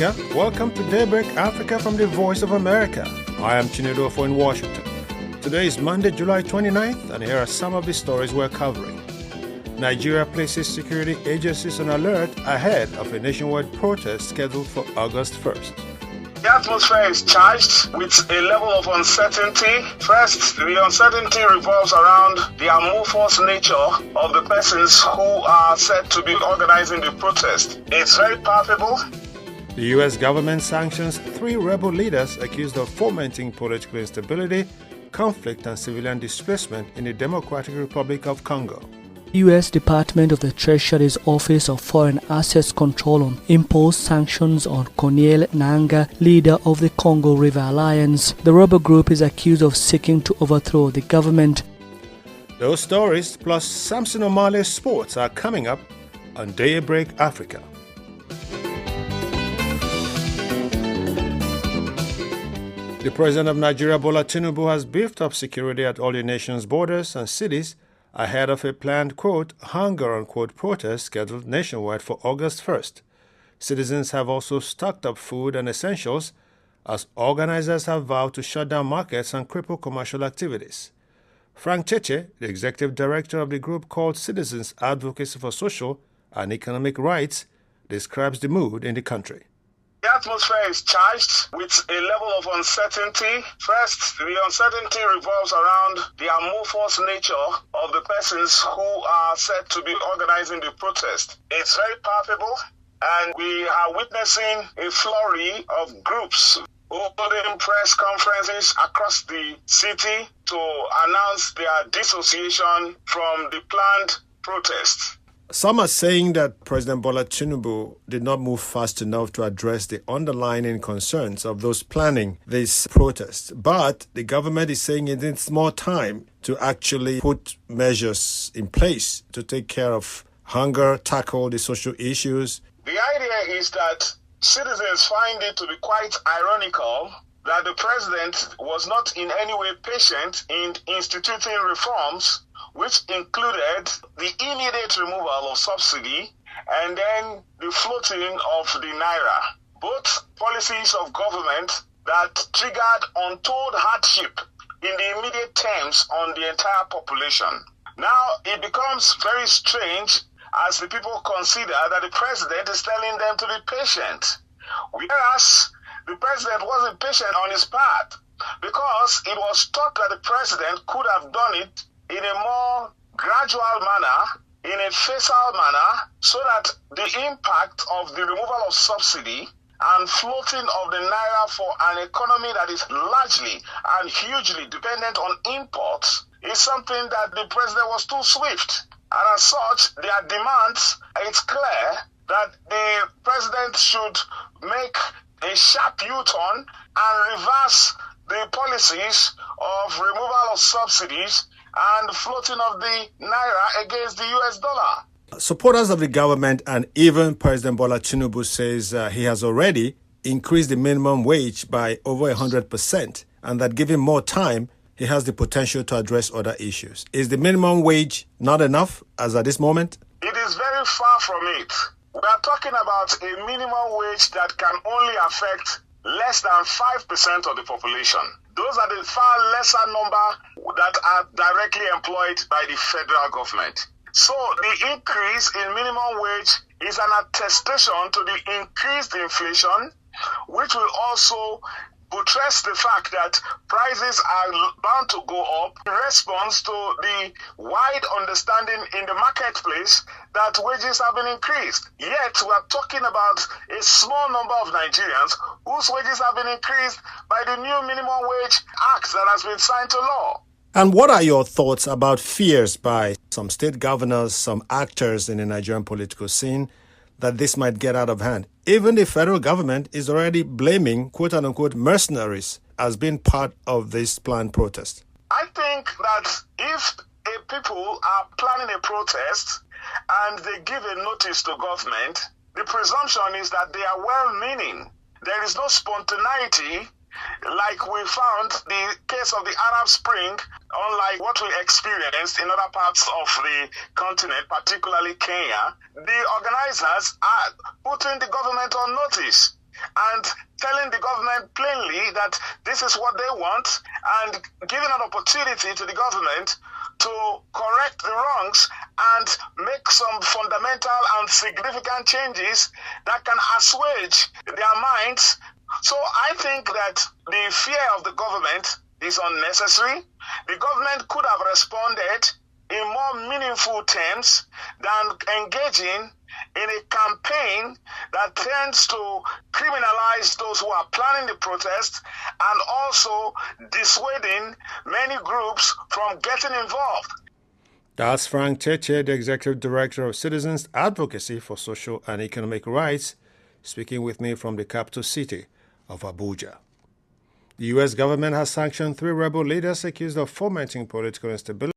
Africa. Welcome to Daybreak Africa from the Voice of America. I am Chinedu in Washington. Today is Monday, July 29th, and here are some of the stories we're covering. Nigeria places security agencies on alert ahead of a nationwide protest scheduled for August 1st. The atmosphere is charged with a level of uncertainty. First, the uncertainty revolves around the amorphous nature of the persons who are said to be organizing the protest. It's very palpable. The U.S. government sanctions 3 rebel leaders accused of fomenting political instability, conflict, and civilian displacement in the Democratic Republic of Congo. U.S. Department of the Treasury's Office of Foreign Assets Control imposed sanctions on Corneille Nangaa, leader of the Congo River Alliance. The rebel group is accused of seeking to overthrow the government. Those stories plus Samson Omale's sports are coming up on Daybreak Africa. The president of Nigeria, Bola Tinubu, has beefed up security at all the nation's borders and cities ahead of a planned, quote, hunger, unquote, protest scheduled nationwide for August 1st. Citizens have also stocked up food and essentials as organizers have vowed to shut down markets and cripple commercial activities. Frank Tietie, the executive director of the group called Citizens Advocacy for Social and Economic Rights, describes the mood in the country. The atmosphere is charged with a level of uncertainty. First, the uncertainty revolves around the amorphous nature of the persons who are said to be organizing the protest. It's very palpable, and we are witnessing a flurry of groups holding press conferences across the city to announce their dissociation from the planned protest. Some are saying that President Bola Tinubu did not move fast enough to address the underlying concerns of those planning this protest. But the government is saying it needs more time to actually put measures in place to take care of hunger, tackle the social issues. The idea is that citizens find it to be quite ironical that the president was not in any way patient in instituting reforms which included the immediate removal of subsidy and then the floating of the naira. Both policies of government that triggered untold hardship in the immediate terms on the entire population. Now it becomes very strange as the people consider that the president is telling them to be patient, whereas the president wasn't patient on his part because it was thought that the president could have done it in a more gradual manner, in a facile manner, so that the impact of the removal of subsidy and floating of the naira for an economy that is largely and hugely dependent on imports is something that the president was too swift. And as such, their demands, it's clear that the president should make a sharp U-turn and reverse the policies of removal of subsidies and floating of the naira against the US dollar. Supporters of the government and even President Bola Tinubu says he has already increased the minimum wage by over 100% and that given more time, he has the potential to address other issues. Is the minimum wage not enough as at this moment? It is very far from it. We are talking about a minimum wage that can only affect less than 5% of the population. Those are the far lesser number that are directly employed by the federal government. So the increase in minimum wage is an attestation to the increased inflation, which will also buttress the fact that prices are bound to go up in response to the wide understanding in the marketplace that wages have been increased. Yet we are talking about a small number of Nigerians whose wages have been increased by the new minimum wage act that has been signed to law. And what are your thoughts about fears by some state governors, some actors in the Nigerian political scene that this might get out of hand? Even the federal government is already blaming quote-unquote mercenaries as being part of this planned protest. I think that if people are planning a protest and they give a notice to government, the presumption is that they are well-meaning. There is no spontaneity like we found the case of the Arab Spring, unlike what we experienced in other parts of the continent, particularly Kenya. The organizers are putting the government on notice and telling the government plainly that this is what they want, and giving an opportunity to the government to correct the wrongs and make some fundamental and significant changes that can assuage their minds. So I think that the fear of the government is unnecessary. The government could have responded in more meaningful terms than engaging in a campaign that tends to criminalize those who are planning the protest and also dissuading many groups from getting involved. That's Frank Tietie, the Executive Director of Citizens Advocacy for Social and Economic Rights, speaking with me from the capital city of Abuja. The U.S. government has sanctioned 3 rebel leaders accused of fomenting political instability